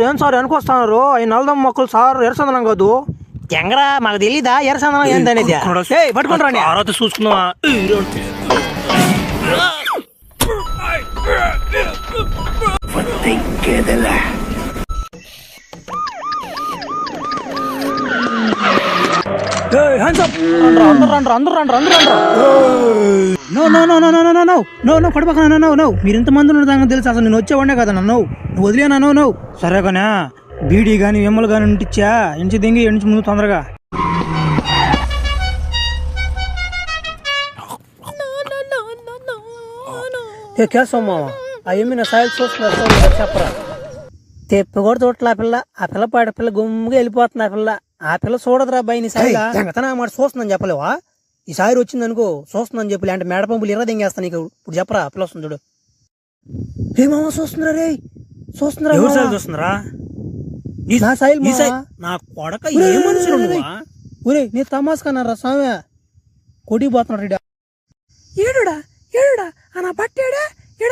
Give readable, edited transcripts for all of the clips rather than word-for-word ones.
ఏం సార్ వెనకొస్తున్నారు ఈ నల్దమ్మ మొక్కలు సార్ ఎర్రచందనం కాదు జంగరా మాకు తెలీదా ఎర్రచందనం ఏందనేది పట్టుకుంటారా చూసుకున్నావా మీరు ఇంతమంది ఉన్నదాకా తెలుసు అసలు నేను వచ్చేవాడే కదా నువ్వు వదిలేనా నువ్వు సరే కానీ బీడీ గాని విమ్మలు గాని ఇంటిచ్చా ఇంచి దింగి ఇంచి ముందు తొందరగా కేసమ్మా అయ్యమ్మి నా సాయిల్ చూస్తున్నారు చెప్పరా తెప్పి కూడా చూడట్లా ఆ పిల్ల పాడ పిల్ల గుమ్ముగా వెళ్ళిపోతుంది ఆ పిల్ల చూడదురా బాయ్ నీ సాయి మాట చూస్తుందని చెప్పలేవా ఈ సాయి వచ్చింది అనుకో చూస్తుందని చెప్పలే అంటే మేడ పంపులు ఎర్ర దింగేస్తా నీకు ఇప్పుడు చెప్పరా పిల్ల వస్తుంది చూడు ఏమో చూస్తుందిరా రే చూస్తున్నారా నా సాయిల్ నా కొడక ఏ మనుషులు ఒరే నీ తమాస్ కన్నారా స్వామి కొడికి పోతున్నాడు ఏడుడా నా బట్ట ఏడా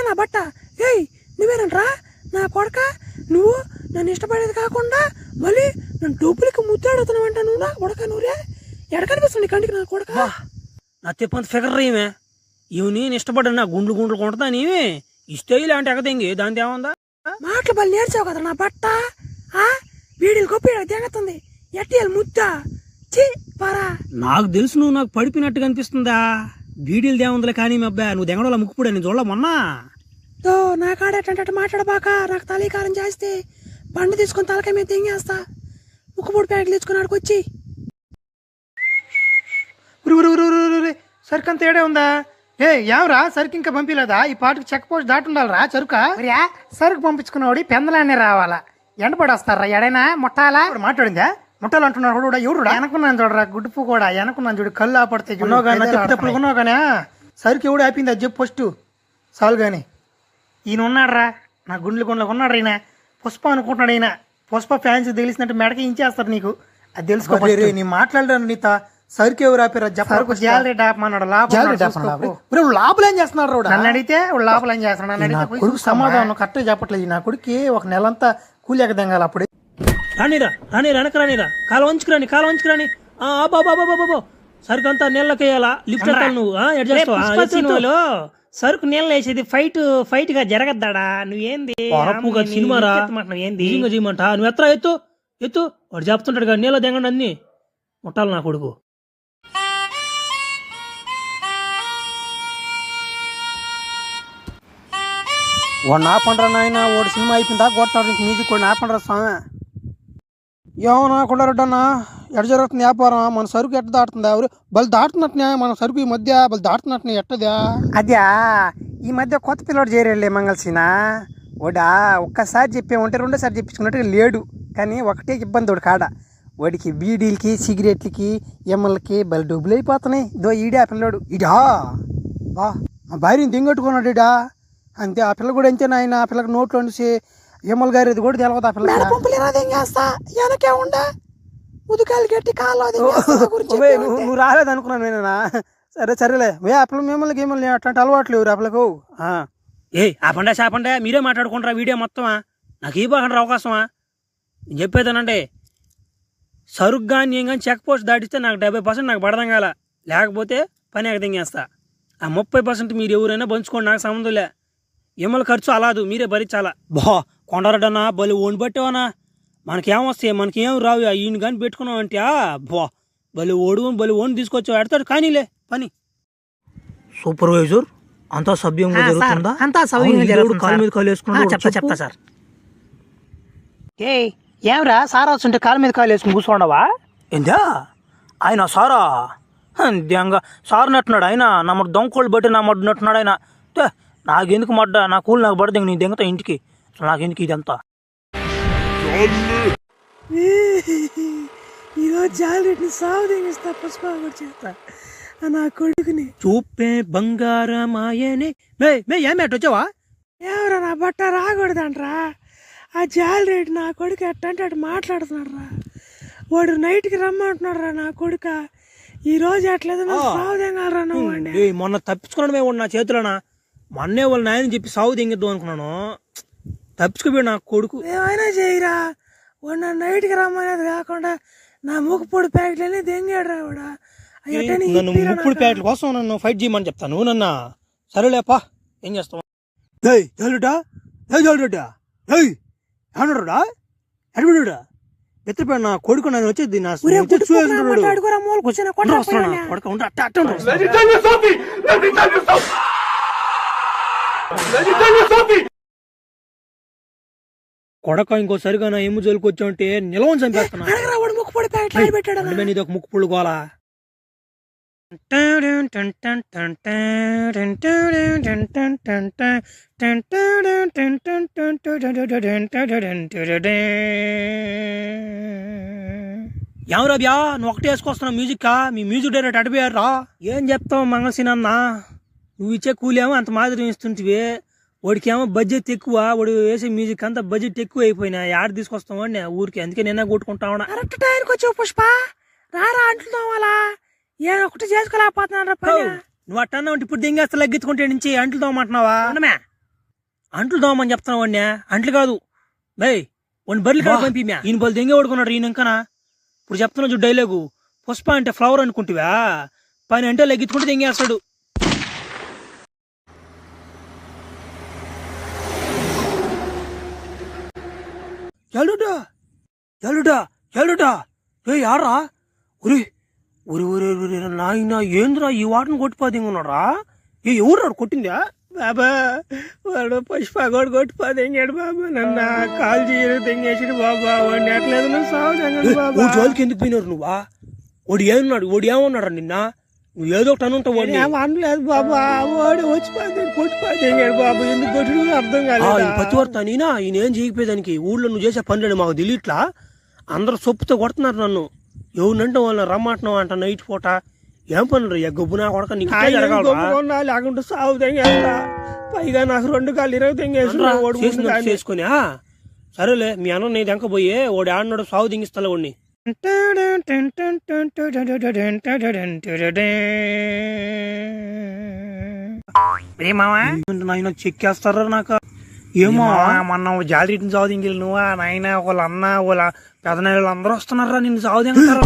నా బట్ట ఏయ్ నువ్వేనంట్రా నా కొడక నువ్వు నన్ను ఇష్టపడేది కాకుండా మళ్ళీ నన్ను డబ్బులకి ముద్దాడుతున్నావంట నువ్వు నా కొడక నువ్వురే ఎడ కనిపిస్తుంది కంటికి నా కొడక నా తిప్పంత ఫిగర్ రేమే ఇవి నేను ఇష్టపడ్డా నా గుండ్లు కొంటదా నీవే ఇస్తే ఇలాంటి ఎగదింగి దాని ఏముందా మాటలు బలి నేర్చావు కదా నా బట్ట వీడికి గొప్ప తెగతుంది ఎట్టియాలి ముద్దా పారా నాకు తెలుసు నువ్వు నాకు పడిపోయినట్టుగా అనిపిస్తుందా వీడియోలు దేముందిలే కానీ మీ అబ్బాయి నువ్వు దెంగడోళ్ళ ముక్కుపుడు నేను చూడలే మొన్న నా కాడేటంటే మాట్లాడబాక నాకు తలీకారం చేస్తే బండి తీసుకొని తలకాయ మీద తెంగేస్తా ముక్కుపుడు ప్యాకెట్లు తెచ్చుకుని ఆడికొచ్చి సరుకు అంత ఏడే ఉందా ఏమరా సరుకు ఇంకా పంపిలేదా ఈ పాటకు చెక్ పోస్ట్ దాటుండాలరా సరుకా సరుకు పంపించుకున్నవాడి పెందలానే రావాలా ఎండపడి వస్తారా ఎడైనా ముట్టాలా మాట్లాడిందా ముట్టాలు అంటున్నాడు కూడా ఎవరు వెనకున్నాను చూడరా గుడ్డుపు కూడా వెనకున్నాను చూడు కళ్ళు ఆపడితే ఉన్నావు కానీ సరుకు ఎవడు ఆపింది అది చెప్పు ఫస్ట్ చాలు కానీ ఈయన ఉన్నాడరా నా గుండ్లు ఉన్నాడు ఈయన పుష్ప అనుకుంటున్నాడు ఈయన పుష్ప ఫ్యాన్స్ తెలిసినట్టు మెడకి ఇంచేస్తారు నీకు అది తెలుసుకో నీ మాట్లాడాను నీత సరుకు ఎవరు ఆపారు లోపల ఏం చేస్తున్నాడు నన్ను అడిగితే లోపల ఏం చేస్తున్నాడు కొడుకు సమాధానం కరెక్ట్గా చెప్పట్లేదు నా కొడుకు ఒక నెలంతా కూలి ఎగదంగాలి అప్పుడే రానిరా వెనకరానిరా కాలు వంచుకురాని బాబా సరుకు అంతా నీళ్ళకేయాలా లిఫ్ట్ నువ్వు సరుకు నీళ్ళు వేసేది ఫైట్ గా జరగద్దాడా నువ్వేంది సినిమారా ఏంది చేయమంట నువ్వు ఎత్తా ఎత్తు వాడు చెప్తుంటాడు కదా నీళ్ళ దిగండి అన్ని ముట్టాలి నా కొడుకు వాడు ఆపండ్రా నాయన వాడు సినిమా అయిపోయిందా కొట్టాడు ఇంక మ్యూజిక్ కూడా ఆపండ్రా స్వామి ఏమన్నా కొండరడ్డన్నా ఎట్ట జరుగుతుంది వ్యాపారం మన సరుకు ఎట్ట దాటుతుందా ఎవరు బలి దాటున్నట్టునే మన సరుకు ఈ మధ్య బలి దాటున్నట్టునే ఎట్టదా అదే ఈ మధ్య కొత్త పిల్లడు చేరేళ్ళే మంగళసీనా వాడా ఒక్కసారి చెప్పామంటే రెండోసారి చెప్పించుకున్నట్టుగా లేడు కానీ ఒకటే ఇబ్బంది వాడు కాడ వాడికి బీడీలకి సిగరెట్లకి ఎమ్మలకి బలి డబ్బులు అయిపోతున్నాయి ఈడే ఆ పిల్లడు ఇడా బా మా భార్యని దింగట్టుకున్నాడు ఇడా అంతే ఆ పిల్ల కూడా అంతే నాయన ఆ పిల్లకి నోట్లో నుంచి ఎమ్మల గారి అది కూడా తెలవదు ఆ పిల్ల నువ్వు రాలేదు అనుకున్నాను నేనా సరేలే ఆ పిల్ల మిమ్మల్ని గేమల్ని అట్లాంటి అలవాట్లు ఆ పిల్లకు ఆపండే మీరే మాట్లాడుకుంటారా వీడియో మొత్తమా నాకు ఈ బాగా అవకాశమా నేను చెప్పేదానంటే సరుకు కానీ నేను కానీ చెక్ పోస్ట్ దాటిస్తే నాకు 70% నాకు పడదాం కాల లేకపోతే పని ఎగదింగేస్తా ఆ 30% మీరు ఎవరైనా పంచుకోండి నాకు సంబంధం లే ఎమ్మల ఖర్చు అలాదు మీరే భరించాలా కొండరడన్నా బలి ఓన్ పట్టేవనా మనకేమొస్తాయి మనకేం రావు ఈయన కానీ పెట్టుకున్నావు అంటే బలి ఓన్ తీసుకొచ్చావు ఎడతాడు కానీలే పని సూపర్వైజర్ అంతా సభ్యంగా జరుగుతుందా అంతా సభ్యంగా జరుగుతుంది కాలు మీద కాలు వేసుకున్నా చెప్తా సార్ ఏమరా సారా వస్తుంటే కాలు మీద కాలు వేసుకుని కూర్చోండవా ఏందా ఆయన సారా దంగా సార్ నట్టున్నాడు ఆయన నా మడ్డు దొంగకోళ్ళు బట్టి నా మడ్డు నట్టున్నాడు ఆయన నాకెందుకు మడ్డ నా కూలి నాకు పడదు నీ దెంగతా ఇంటికి నాకెందుకు ఇదంతా ఈరోజు జాలరెడ్డిని సాగు తెగిస్తా పుష్ప చేస్తా నా కొడుకుని చూపే బంగారమాయనే ఏమేట వచ్చావా ఎవరా నా బట్ట రాకూడదంట్రా ఆ జాలరెడ్డి నా కొడుకు ఎట్టంటే అటు మాట్లాడుతున్నాడు రా వాడు నైట్కి రమ్మంటున్నాడు రా నా కొడుక ఈ రోజు ఎట్లేదు సాగు తెంగాలరా నువ్వు మొన్న తప్పించుకున్నాడు మేము నా చేతిలోనా మొన్నే వాళ్ళ నాయన చెప్పి సాగు తెంగిద్దాం అనుకున్నాను తప్పించుకోపోయాడు నా కొడుకు. ఏమైనా చేయరా వాడు నా నైట్కి రమ్మనేది కాకుండా నా మూకుపొడి ప్యాకెట్లన్నీ దెంగాడు రా వాడు. నన్ను ముప్పుడు ప్యాకెట్ల కోసం నన్ను ఫైట్ చేయమని చెప్తాను నన్న. సరేలేపా, ఏం చేస్తావు? ఎత్తిపోయాడు నా కొడుకు. నన్ను వచ్చేది నా కొడక ఇంకోసరిగా నా ఎమ్ము జోలికి వచ్చావంటే నిలవని చంపేస్తున్నా. ఇది ఒక ముక్కు పుళ్ళు గోలా. ఎవరా బ్యా నువ్వు ఒకటే వేసుకొస్తున్నావు మ్యూజిక్? మీ మ్యూజిక్ డైరెక్టర్ అడిపోయారా? ఏం చెప్తావు మంగళసీనన్న, నువ్వు ఇచ్చే కూలేమో అంత మాదిరి ఇస్తుంటివి. వాడికేమో బడ్జెట్ ఎక్కువ, వాడు వేసే మ్యూజిక్ అంతా బడ్జెట్ ఎక్కువ అయిపోయినా ఆడ తీసుకొస్తావు ఊరికి. అందుకే నిన్న కొట్టుకుంటా ఉన్నా. కరెక్ట్ టైంకి వచ్చావు పుష్ప, రారా అంటున్నావు అలా ఏం ఒకటి చేసుకోలేకపోతున్నా. నువ్వు అట్టన్నా ఉంటే ఇప్పుడు దింగేస్తా లగ్గించుకుంటే నుంచి అంట్లు తోమంటున్నావా? అంట్లు తోమని చెప్తున్నావు వాడిని. అంట్లు కాదు బై, వాడిని బర్రెలు కాదు పంపి. ఈయన బలు దెంగే పడుకున్నాడు ఈయన. ఇంకనా ఇప్పుడు చెప్తున్నా చూ డైలాగు, పుష్ప అంటే ఫ్లవర్ అనుకుంటువా, పని అంటే లగ్గించుకుంటే దెంగేస్తాడు. యారా ఉరి ఉరి ఉరి ఉరి నాయన ఏంద్రా ఈ వాటను కొట్టిపోదింగ్ ఉన్నారా? ఎవరు రాడు కొట్టిందా? బాబా వాడు పుష్ప కూడా కొట్టిపోదింగాడు బాబా. నన్న కాల్ చేయరు తెంగేసాడు బాబా. వాడిని ఎట్లేదు జోలికి ఎందుకు పోయినారు నువ్వా? వాడు ఏమన్నాడు? వాడు ఏమన్నాడు నిన్న? నువ్వు ఏదో ఒకటి అనుంటావు. వాడిని అనలేదు బాబా. వాడు వచ్చిపోతే కొట్టిపోదింగాడు బాబా. ఎందుకు కొట్టి అర్థం కాలేదు. పతివర్త నేనా? ఈయన ఏం చేయకపోయేదానికి? ఊళ్ళో నువ్వు చేసే పనులేడు మాకు తెలియట్లా. అందరూ సొప్పుతో కొడుతున్నారు నన్ను. ఎవరినంటే వాళ్ళని రమ్మంటున్నావు అంట నైట్ పూట. ఏం పనులు గొబ్బు నా కొడక లేకుంటే సాగు తెంగేస్తా. పైగా నాకు 2 కాళ్ళు 20 తెంగేసుకుని చేసుకుని. సరేలే మీ అన్న నీ దెంక పోయి వాడు ఆడినాడు సాగు తెంగిస్తా వాడిని. నాయన చెక్కేస్తారా నాకు? ఏమో మొన్న జాలిని సాగు దింగిలు నువ్వు నాయన వాళ్ళ అన్న వాళ్ళ పెదనాయలు అందరూ వస్తున్నారా నిన్ను సాగు దింగుతారా?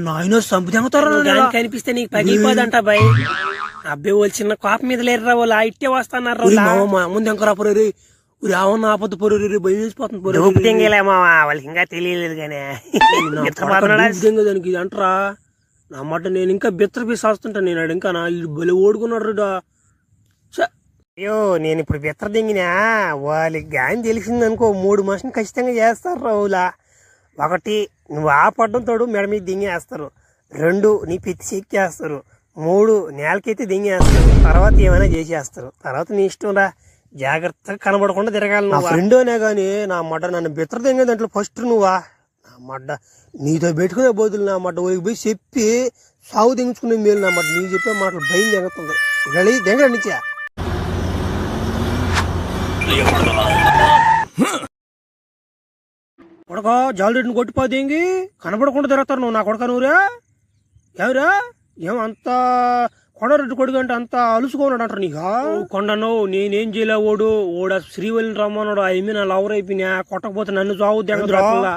నాయన సంపు దింగుతారా? కనిపిస్తే నీకు పగిలిపోదంట బాయ్. అబ్బాయి వాళ్ళు చిన్న కోప మీద లేరురా, వాళ్ళు ఇట్టే వస్తున్నారు. ముందు ఎంకరా పొరే రావన్న ఆపద పొరే భయం వేసిపోతుంది. వాళ్ళకి ఇంకా తెలియలేదు కానీ దానికి అంటరా నా మాట. నేను ఇంకా బిత్తర పీస్ వస్తుంటా. నేను ఇంకా నా బలి ఓడుకున్నాడు. అయ్యో నేను ఇప్పుడు బిత్తర దింగినా వాళ్ళకి గాని తెలిసింది అనుకో 3 మనుషులు ఖచ్చితంగా చేస్తారు రావులా. 1 నువ్వు ఆపడ్డం తోడు మెడ మీద దింగేస్తారు. 2 నీ పెట్టి చెక్కేస్తారు. 3 నేలకైతే దింగేస్తారు. తర్వాత ఏమైనా చేసేస్తారు. తర్వాత నీ ఇష్టం రా, జాగ్రత్తగా కనబడకుండా తిరగాలి. నా ఫ్రెండోనే గాని నా మడ్డ నన్ను బిత్తర దింగే దాంట్లో ఫస్ట్ నువ్వా. నా మడ్డ నీతో పెట్టుకునే బోతులు నా మడ్డ పోయి చెప్పి సాగు దించుకునే మేలు. నా మడ్డ నీ చెప్పే మాటలు భయం జరుగుతుంది. దింగ నుంచా కొడక జాలరెడ్డిని కొట్టిపోదేంగి కనబడకుండా తిరుగుతారు నువ్వు నా కొడక. నువ్వురా ఎవరా ఏమంత కొండరెడ్డి కొడుకు అంటే అంత అలుసుకోన్నాడు అంటారు నీకు. కొండను నేనేం చేయలేవాడు ఓడ శ్రీవల్లిని రమ్మన్నాడు. ఆ ఏమి నా లవర్ అయిపోయినా కొట్టకపోతే నన్ను చావు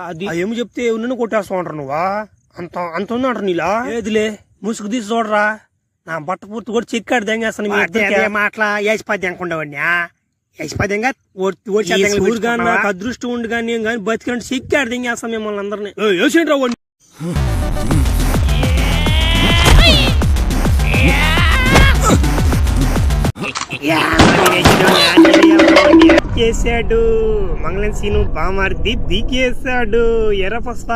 అది ఏమి చెప్తే నిన్ను కొట్టేస్తా ఉంటారు నువ్వా. అంత అంత ఉందంటారు నీలా. ఏదిలే ముసుగు తీసి చూడరా నా బట్ట పూర్తి కూడా చెక్కాడు దెంగేస్తాను. మాటలా యాసిపది అనుకుంటావాడినా యశపదంగా నాకు అదృష్టం ఉండి కానీ కానీ బతికినట్టు చెక్కాడు దింగేస్తాం మిమ్మల్ని అందరినీ. వేసేంట్రా వాడిని చేశాడు మంగళం సీను బామార్ది దిగేశాడు. ఎర్ర పుష్ప